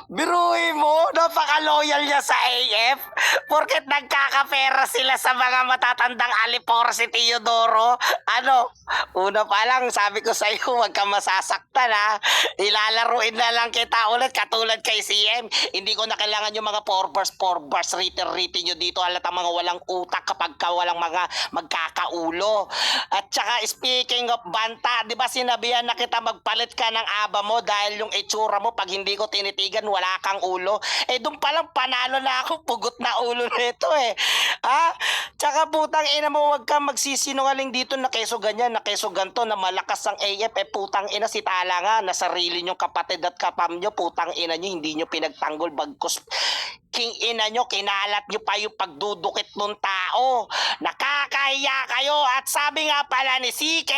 Biruin mo, napaka-loyal niya sa AF. Porket nagkakapera sila sa mga matatandang Alipor si Teodoro. Ano, una pa lang, sabi ko sa iyo, huwag ka masasaktan ha. Ilalaruin na lang kita ulit, katulad kay CM. Hindi ko na kailangan yung mga 4 bars, written nyo dito. Halatang mga walang utak kapag ka walang mga magkakaulo. At saka, speaking of banta, di ba sinabihan na kita magpalit ka ng aba mo dahil yung itsura mo, pag hindi ko tinitigan, wala kang ulo. Eh, doon palang panalo na ako, pugot na ulo nito eh. Ha? Tsaka putang ina mo, wag kang magsisinungaling dito na keso ganyan, na keso ganto, na malakas ang AF. Eh, putang ina, si Tala nga, na sarili nyong kapatid at kapam nyo, putang ina nyo, hindi nyo pinagtanggol, bagkus king ina nyo, kinalat nyo pa yung pagdudukit ng tao. Nakakahiya kayo. At sabi nga pala ni CK,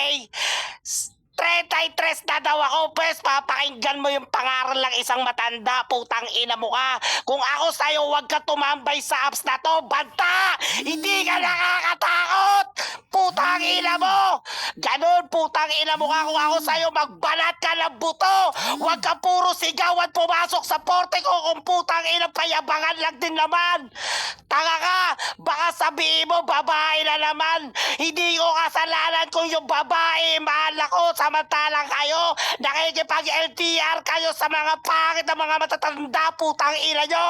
33 na daw ako, pwes papakinggan mo yung pangaral ng isang matanda, putang ina mo ka. Kung ako sa'yo, wag ka tumambay sa apps na to, banta! Hindi ka nakakatakot! Putang ina mo! Ganon, putang ina mo ka. Kung ako sa'yo, magbanat ka ng buto! Wag ka puro sigawan pumasok sa porte ko kung putang ina, payabangan lang din naman! Tanga ka! Baka sabihin mo, babae na naman! Hindi ko kasalanan kung yung babae, mahal ako, samantalang kayo, nakikipag-LTR kayo sa mga pangit na mga matatanda, putang ina nyo!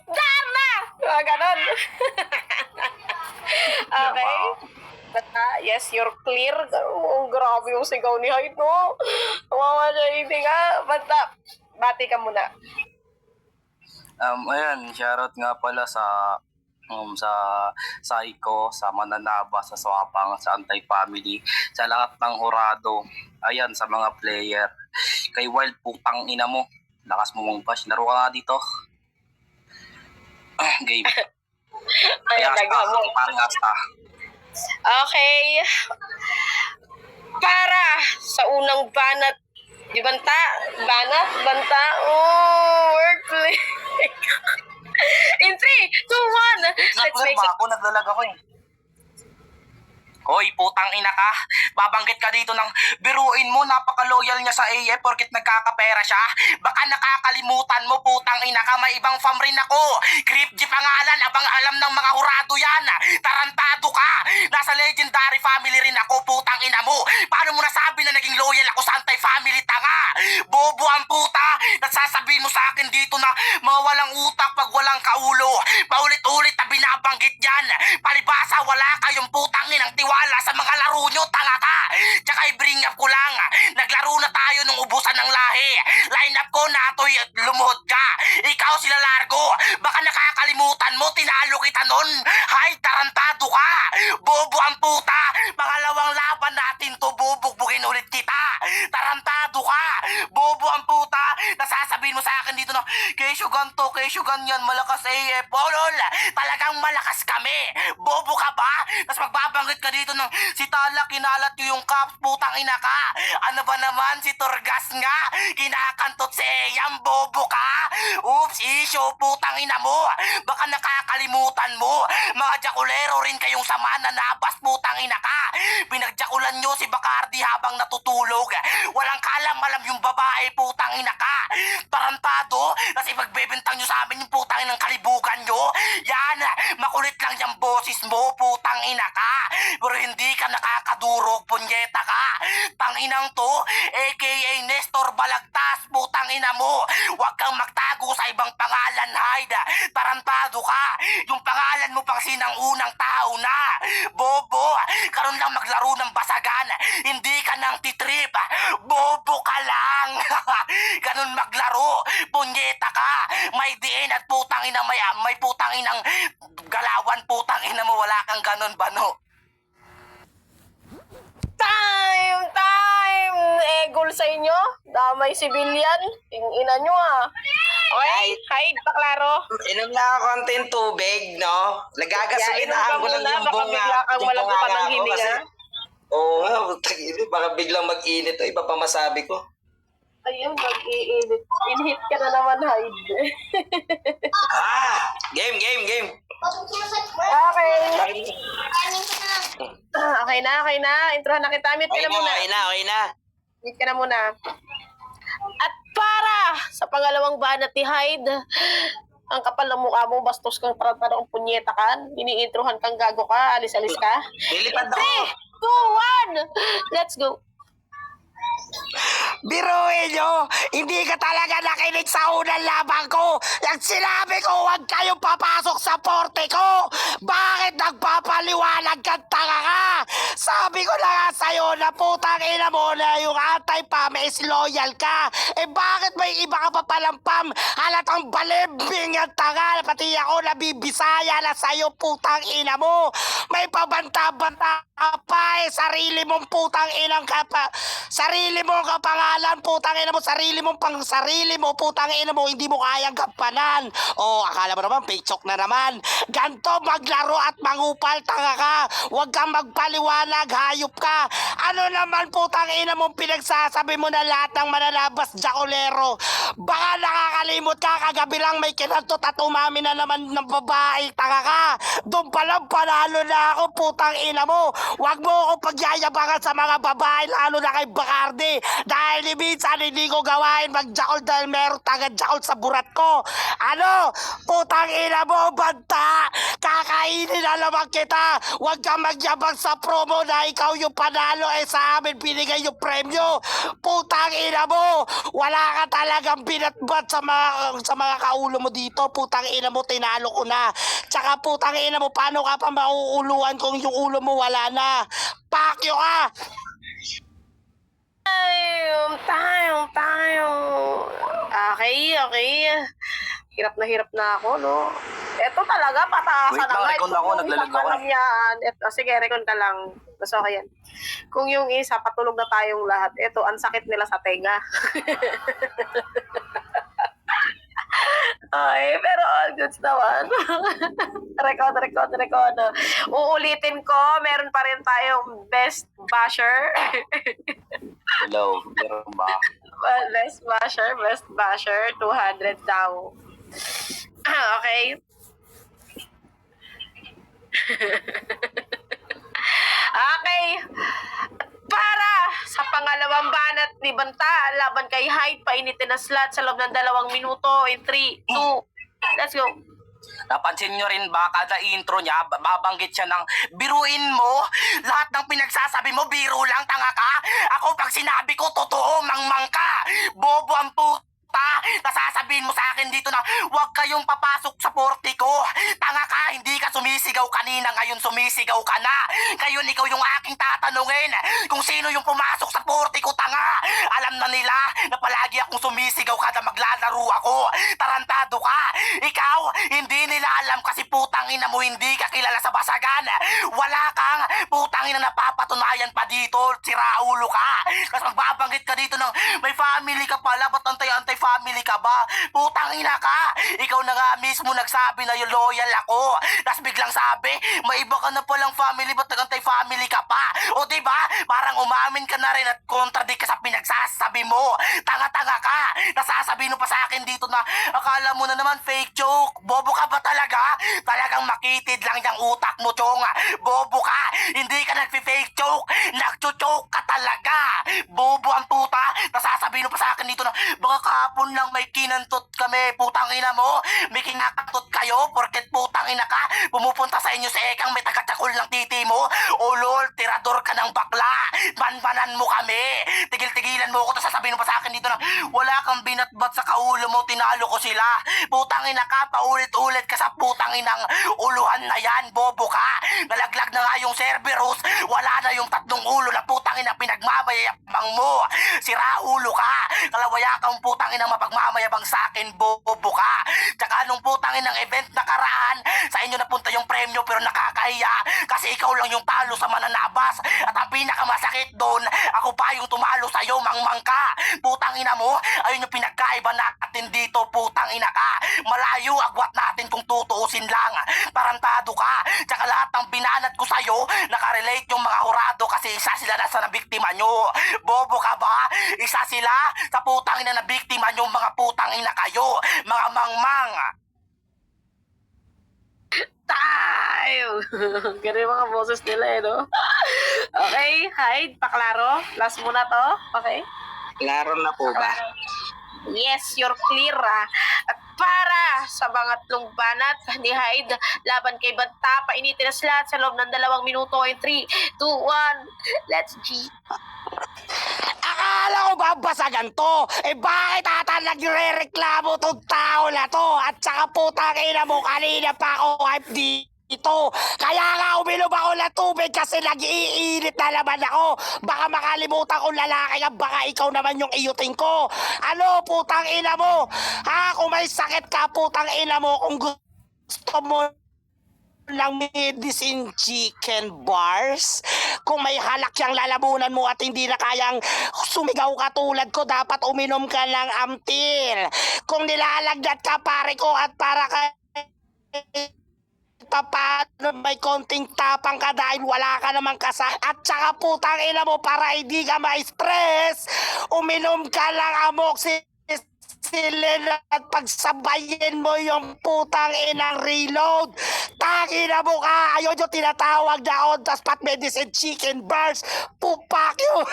Tama! Ganon. Okay. Bata, yes, you're clear. Oh, grabe yung sigaw ni Hyde, no? Kawawa siya, hindi ka. Bata, bati ka muna. Ayan, shoutout nga pala sa Psycho, sa Mananaba, sa Swapang, sa Anti-Family, sa lahat ng hurado. Ayan, sa mga player. Kay Wild, putang ina mo. Lakas mo mong bash. Laro ka nga dito. Game. Ayan, naghamon. Pangasta. Okay. Para sa unang banat, di banta? Banat? Banta? Oh, wordplay. In 3, 2, 1. Let's make some... Ako naglalag ako eh. Hoy, putang ina ka. Babanggit ka dito ng biruin mo, napaka-loyal niya sa AF porkit nagkakapera siya. Baka nakakalimutan mo, putang ina ka, may ibang fam rin ako. Creep G pangalan, abang alam ng mga hurado yan. Tarantado ka. Nasa legendary family rin ako, putang ina mo. Paano mo nasabi na naging loyal ako sa anti-family, tanga? Bobo ang puta. Nagsasabihin mo sa akin dito na mga walang utak pag walang kaulo. Paulit-ulit na binabanggit yan. Palibasa, wala kayong putang inang tiwala sa mga laro nyo, tanga ka. Tsaka i-bring up ko lang, naglaro na tayo nung ubusan ng lahi. Line up ko na ato'y lumuhod ka. Ikaw sila Largo, baka nakakalimutan mo, tinalo kita nun. Hay, tarantado ka. Bobo ang puta. Pangalawang laban natin to, bubugbugin ulit kita. Tarantado ka. Bobo ang puta. Nasasabihin mo sa akin dito na, kesyo ganto, kesyo ganyan, malakas AF. Polol, talagang malakas kami. Bobo ka ba? Tapos magbabanggit ka dito ng si Tala, kinalat yung caps, putang ina ka. Ano ba naman, si Turgas nga, kinakantot si Eyam, bobo ka. Oops, issue, putang ina mo. Baka nakakalimutan mo, mga jakulero rin kayong sama na nabas, putang ina ka. Pinagjakulan nyo si Bacardi habang natutulog. Walang kalam-alam yung babae, putang ina ka. Tarantado, kasi pagbebentang nyo sa amin yung putang inang kalibugan nyo. Yan, makulit lang yung boses mo, putang ina ka. Pero hindi ka nakakadurog, punyeta ka. Tanginang to, aka Nestor Balagtas, putang ina mo. Huwag kang magtago sa ibang pangalan, Hyde. Tarantado ka. Yung pangalan mo pang sinang-unang tao na. Bobo, karon lang maglaro ng basagan. Hindi ka nang titrip. Bobo ka lang. Ganun maglaro. Punyeta ka. May diin at putang ina, may putang inang galawan, putang ina mo, wala kang ganun bano. Time! Goal sa inyo? Damay civilian? Ina nyo ah. Okay, Hyde, paklaro. Inom lang ako konting tubig, no? Nagagasolinahan ko lang yung baka bigla kang malabukan ng hininga. Oo, baka biglang mag-init. Iba pa masabi ko. Ayun, mag-iinit. Inhit ka na naman, Hyde. Game. Okay. Okay na. Introhan na kita. Meet ka na muna. Okay na. Meet ka na muna. At para sa pangalawang banat ni Hyde, ang kapal ng mukha mo, bastos kang tarantadong punyeta ka, iniintrohan kang gago ka, alis-alis ka. Lilipad ako. 3, 2, 1, let's go. Biruin nyo, hindi ka talaga nakinig sa unang laban ko. Yung sinabi ko, huwag kayong papasok sa porte ko. Bakit nagpapaliwanag ka, tanga ka? Sabi ko na nga sa'yo na putang ina mo na yung anti-pam is loyal ka. Eh bakit may iba ka pa palang pam? Halatang balimbing yung tanga. Pati ako nabibisaya na sa'yo, putang ina mo. May pabanta-banta ka pa eh. Sarili mong putang inang ka pa. Sarili mo kapangalan, putang ina mo, sarili mo pang sarili mo, putang ina mo, hindi mo kayang gampanan. O, akala mo naman, paycheck na naman. Ganto maglaro at mangupal, tanga ka. Huwag kang magpaliwanag, hayop ka. Ano naman, putang ina mo, pinagsasabi mo na lahat ng mananabas, jakolero. Baka nakakalimot ka, kagabi lang may kinantot at umami na naman ng babae, tanga ka. Doon palang panalo na ako, putang ina mo. Huwag mo ako pagyayabangan sa mga babae, lalo na kay Bacardi. Dahil minsan hindi ko gawain magjakol dahil meron taga-jakol sa burat ko. Ano? Putang ina mo, banta! Kakainin na naman kita! Huwag kang magyabang sa promo na ikaw yung panalo eh sa amin binigay yung premyo! Putang ina mo! Wala ka talagang binatbat sa mga kaulo mo dito. Putang ina mo, tinalo ko na. Tsaka putang ina mo, paano ka pa mauuluan kung yung ulo mo wala na? Pakyo ka! Tayo. Okay. Hirap na ako, no? Ito talaga, pataasan Wait lang, na. recon ako, naglalag ako. Yan. Ito, sige, recon ka lang. Mas okay yan. Kung yung isa, patulog na tayong lahat. Ito, ang sakit nila sa tenga. Okay, pero all goods naman. Record. Uulitin ko, meron pa rin tayong best basher. Hello, meron ba? Best basher, 200 daw. Okay. Okay. Para sa pangalawang banat ni Banta, laban kay Hyde, painitin na slot sa loob ng 2 minuto. In 3, 2, let's go. Napansin nyo rin ba, kada intro niya, babanggit siya ng biruin mo? Lahat ng pinagsasabi mo, biro lang, tanga ka? Ako pag sinabi ko, totoo, mangmang ka. Bobo ang puta. Nasasabihin mo sa akin dito na huwag kayong papasok sa porte ko. Tanga ka, hindi ka sumisigaw kanina, ngayon sumisigaw ka na. Ngayon ikaw yung aking tatanungin kung sino yung pumasok sa porte ko, tanga. Alam na nila na palagi akong sumisigaw kada maglalaro ako. Tarantado ka. Ikaw, hindi nila alam kasi putang ina mo hindi ka kilala sa basagan. Wala kang putang ina napapatunayan pa dito, siraulo ka. Kasi magbabanggit ka dito ng may family ka pala, ba't antay-antay family ka ba? Putang ina ka. Ikaw na nga mismo nagsabi na yung loyal ako. Tapos biglang sabi, may iba ka na palang family, ba't nagantay family ka pa? O diba? Parang umamin ka na rin at contradict ka sa pinagsasabi mo. Tanga-tanga ka. Nasasabihin mo pa sa akin dito na akala mo na naman fake joke. Bobo ka ba talaga? Talagang makitid lang yung utak mo, chong. Bobo ka. Hindi ka nagfi-fake joke. Nagcho-choke ka talaga. Bobo ang puta. Nasasabihin mo pa sa akin dito na baka kahapon lang may kinantot kami. Putang ina mo. May kinakatot kayo porket putang ina ka. Pumupunta sa inyo sa ekang may taga-tsakol ng titi mo. O lol, tirador ka ng bakla. Banbanan mo kami. Tigil-tigilan mo ako. Tapos sasabihin mo pa sa akin dito na wala kang binatbat sa kaulo mo. Tinalo ko sila. Putang ina ka. Paulit-ulit ka sa putang inang uluhan na yan. Bobo ka. Nalaglag na nga yung Cerberus. Wala na yung 3 ulo na putang ina pinagmamayabang mo. Sira ulo ka. Kalawaya kang putang inang mapagmamayabang sa akin. Bobo ka. Tsaka nung putang inang event nakaraan, sa inyo napunta yung premyo pero nakakahiya kasi ikaw lang yung talo sa mananabas. At ang pinakamasakit doon, ako pa yung tumalo sa'yo, mangmang ka. Putang ina mo, ayun yung pinagkaiba natin dito, putang ina ka. Malayo agwat natin kung tutuusin lang. Tarantado ka. Tsaka lahat ng binanat ko sa'yo, nakarelate yung mga hurado kasi isa sila na sa nabiktima nyo. Bobo ka ba? Isa sila sa putang ina na biktima nyo, mga putang ina kayo. Mga mangmang. Tayo! Ganun yung mga boses nila eh, no? Okay, Hyde, paklaro. Last muna to, okay? Klaro na po ba? Yes, you're clear. At para sa mga tatlong banat ni Hyde laban kay Banta, painitin na sila sa loob ng 2 minuto. 3, 2, 1, let's G. Akala ko babasagan to. Eh bakit ata nagre-reklamo tong tao na to? At saka putang ina mo, kanina pa ako hype dito. Kaya nga uminom ako ng tubig kasi nag-iinit na naman ako. Baka makalimutan kong lalaki ka, baka ikaw naman yung iyutin ko. Ano, putang ina mo? Ha? Kung may sakit ka, putang ina mo, kung gusto mo ng medicine chicken bars. Kung may halak yung lalamunan mo at hindi na kayang sumigaw ka tulad ko, dapat uminom ka ng amtil. Kung nilalagnat ka pare ko at para ka paano may konting tapang ka dahil wala ka namang at saka putang ina mo para hindi ka ma-stress, uminom ka ng amoxicillin at pagsabayin mo yung putang inang reload. Tangina mo ka, ayun yung tinatawag na on the spot medicine chicken bars. Pupak yun.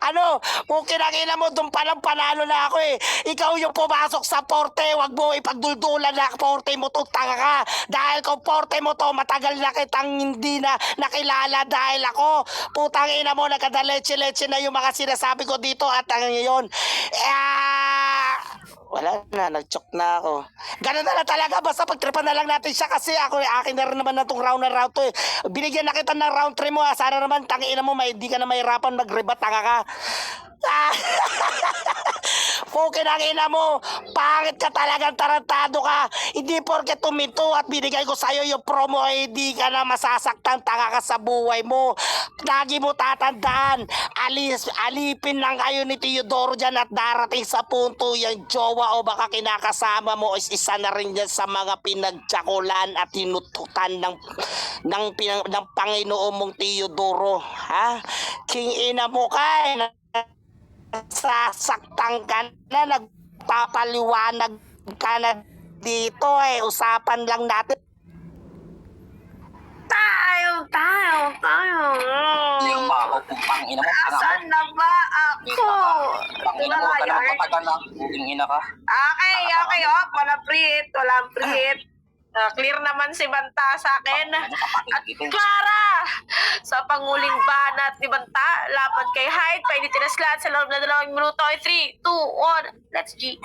Ano, kung kinakina mo doon palang panalo na ako eh. Ikaw yung pumasok sa porte, wag mo ipagduldulan na porte mo to, tanga ka. Dahil kung porte mo to, matagal na kitang hindi na nakilala dahil ako. Putang ina mo, nagkadaleche-leche na yung mga sinasabi ko dito at ang ngayon. Wala na, nag-choke na ako. Ganun na lang talaga, basta pagtripan na lang natin siya kasi akin na rin naman na itong round na round to eh. Binigyan na kita ng round 3 mo, sana naman tangiina mo, di ka na mahirapan mag-rebat, tanga ka. Pukin ang ina mo, pangit ka talagang tarantado ka. Hindi porket tuminto at binigay ko sa'yo yung promo, hindi ka na masasaktan, tanga ka sa buhay mo. Lagi mo tatandaan, alipin lang kayo ni Teodoro dyan at darating sa punto yung jowa o baka kinakasama mo is isa na rin yan sa mga pinagtsakulan at tinututan ng Panginoon mong Teodoro. Ha? King ina mo ka eh. Sasaktan ka na, nagpapaliwanag ka na dito eh. Usapan lang natin. Tayo. Yung mga putang ina mo. Asan na ba ako? Putang ina mo, ka na matagal na. Putang ina ka. Okay. Walang preet. Clear naman si Banta sa akin. At para sa panguling banat ni Banta, laban kay Hyde, painitin na sila sa loob na 2 minuto. 3, 2, 1, let's G.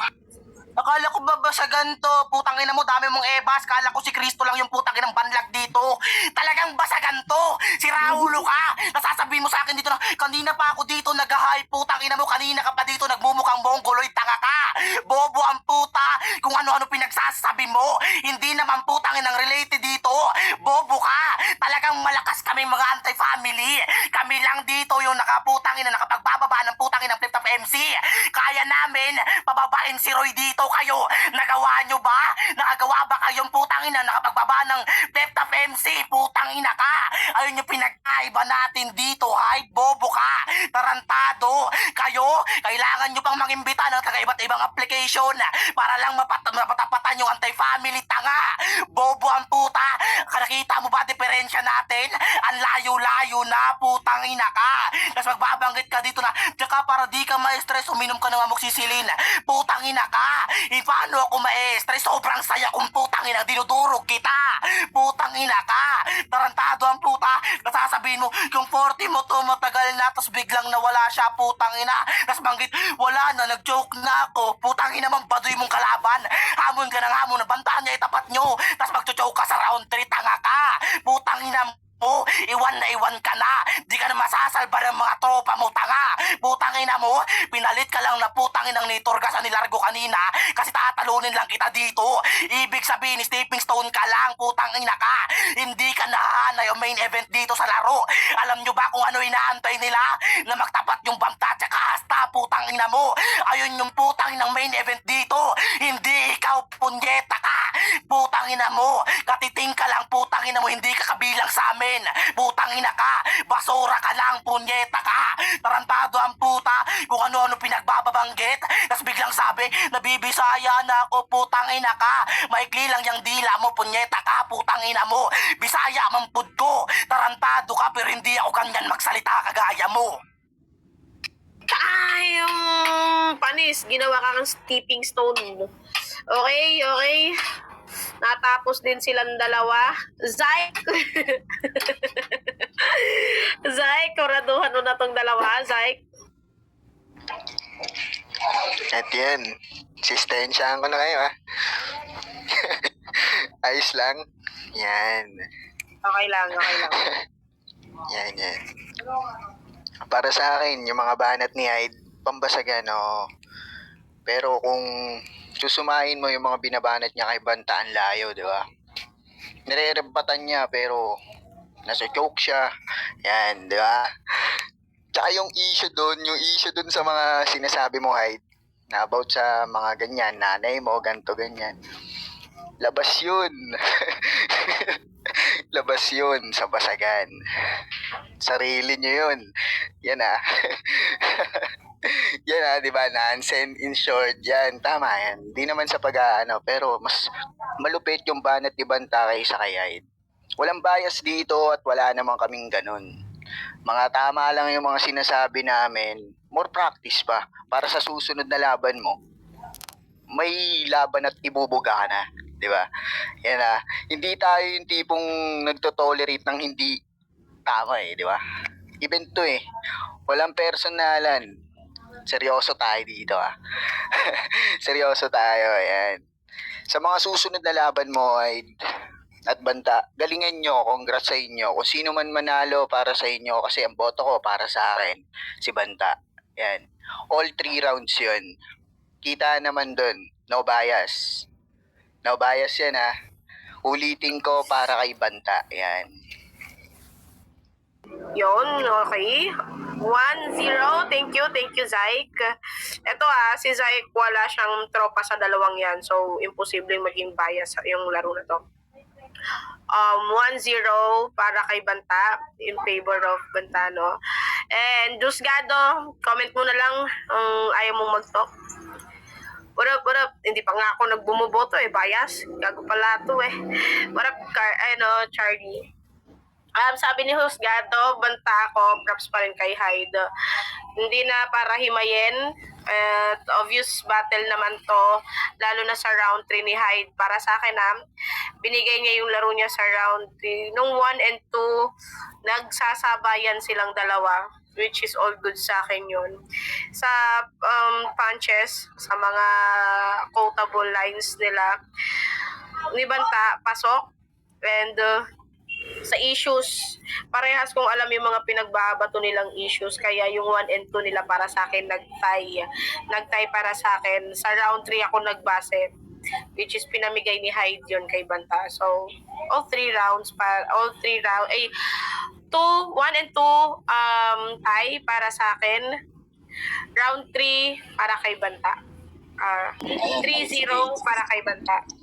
Akala ko babasagan to. Putang ina mo, dami mong ebas. Kala ko si Kristo lang yung putang inang banlag dito. Talagang basagan to. Si Raulo ka. Nasasabihin mo sa akin dito na kanina pa ako dito nag-hype. Putang ina mo, kanina ka pa dito nagmumukhang mongoloid, tanga ka. Bobo ang puta. Kung ano-ano pinagsasabi mo. Hindi naman putang inang related dito. Bobo ka. Talagang malakas kami mga anti-family. Kami lang dito yung nakaputang ina, nakapagbababa ng putang inang Flip Top MC. Kaya namin pababain si Roy dito kayo. Nagawa nyo ba? Nakagawa ba kayong putang ina nakapagbaba ng Flip Top MC? Putang ina ka. Ayun yung pinagkaiba natin dito. Ay, bobo ka. Tarantado. Kayo, kailangan nyo pang mangimbita ng taga-iba't ibang application para lang mapatapatan yung anti-family, tanga. Bobo ang puta. Nakita mo ba diferensya natin? Ang layo-layo na, putang ina ka. Tapos magbabanggit ka dito na, tsaka para di ka ma-stress, uminom ka ng amoxicillin. Putang ina ka. Paano ako ma-stress? Sobrang saya kung putang ina, dinudurog kita. Putang ina ka. Tarantado ang puta. Nasasabihin mo, yung 40 mo to matagal na, tapos biglang nawala siya, putang ina. Tapos banggit, wala na, nag-joke na ako. Putang ina, baduy mong kalaban. Hamon ka ng hamon, bantaan niya, itapat nyo. Tapos magcho-choke ka sa round 3, tanga ka. Putang ina mo, iwan na iwan ka na. Di ka na masasalba ng mga tropa mo, tanga. Putang ina mo, pinalit ka lang na putang inang niturgas ang nilargo kanina kasi tatalunin lang kita dito. Ibig sabihin, stepping stone ka lang, putang ina ka. Hindi ka nahanay yung main event dito sa laro. Alam nyo ba kung ano inaantay nila? Na magtapat yung Banta tsaka hasta, putang ina mo. Ayun yung putang inang main event dito. Hindi ikaw, punyeta ka. Putang ina mo, katiting ka lang, putang ina mo, hindi ka kabilang sa amin. Putang ina ka, basura ka lang, punyeta ka. Tarantado ang puta, kung ano-ano pinagbababanggit. Tapos biglang sabi, nabibisaya na ako, putang ina ka. Maikli lang yung dila mo, punyeta ka, putang ina mo. Bisaya mampud ko, tarantado ka, pero hindi ako ganyan magsalita kagaya mo. Panit. least, ginawa ka ng stepping stone. Okay, okay. Natapos din silang dalawa. Zyke! Zyke, kuraduhan mo na tong dalawa, Zyke. At yan, sistensyahan ko na kayo ha. Ayos lang. Yan. Okay lang, okay lang. Yan. Para sa akin, yung mga banat ni Hyde, pambasagan, oo. Pero kung susumain mo yung mga binabanat niya kay Banta, ang layo, di ba? Nire-rebatan niya, pero nasa joke siya. Yan, di ba? Tsaka yung issue dun sa mga sinasabi mo, Hyde, na about sa mga ganyan, nanay mo, ganto ganyan. Labas yun. Labas yun sa basagan. Sarili nyo yun. Yan ah. Yan ah, di ba? Nonsense in short. Yan, tama yan. Di naman sa pag-aano, pero mas malupit yung banat ni Banta kaysa kay Hyde. Walang bias dito at wala namang kaming ganun. Mga tama lang yung mga sinasabi namin. More practice pa. Para sa susunod na laban mo, may laban at ibubuga ka na. Di ba? Yan ah. Hindi tayo yung tipong nagtotolerate ng hindi tama eh, di ba? Event to eh. Walang personalan. Seryoso tayo dito ah. Seryoso tayo, yan. Sa mga susunod na laban mo ay at Banta, galingan nyo, congrats sa inyo. Kung sino man manalo para sa inyo, kasi ang boto ko para sa akin, si Banta. Yan. All 3 rounds yun. Kita naman dun, no bias. No bias yan ha. Ulitin ko para kay Banta. Yan. Yon, okay. 1-0. Thank you, Zyke. Ito si Zyke, wala siyang tropa sa dalawang yan. So, imposibleng maging bias yung laro na to. 1-0 para kay Banta, in favor of Banta, no? And Dusgado, comment mo na lang ang ayaw mong mag-talk. What up? Hindi pa nga ako nagbumoboto bias. Gago pala to eh. What up, Charlie? Sabi ni Husgato, Banta ako, props pa rin kay Hyde. Hindi na para himayin. Obvious battle naman to, lalo na sa round 3 ni Hyde. Para sa akin binigay niya yung laro niya sa round 3. Nung 1 and 2, nagsasabayan silang dalawa, which is all good sa akin yun. Sa punches, sa mga quotable lines nila, ni Banta, pasok. And sa issues, parehas kong alam yung mga pinagbabato nilang issues, kaya yung 1 and 2 nila para sa akin nagtay para sa akin. Sa round 3 ako nagbase, which is pinamigay ni Hyde yun kay Banta. So all 3 rounds 1 and 2 tie para sa akin. Round 3 para kay Banta. 3-0 para kay Banta.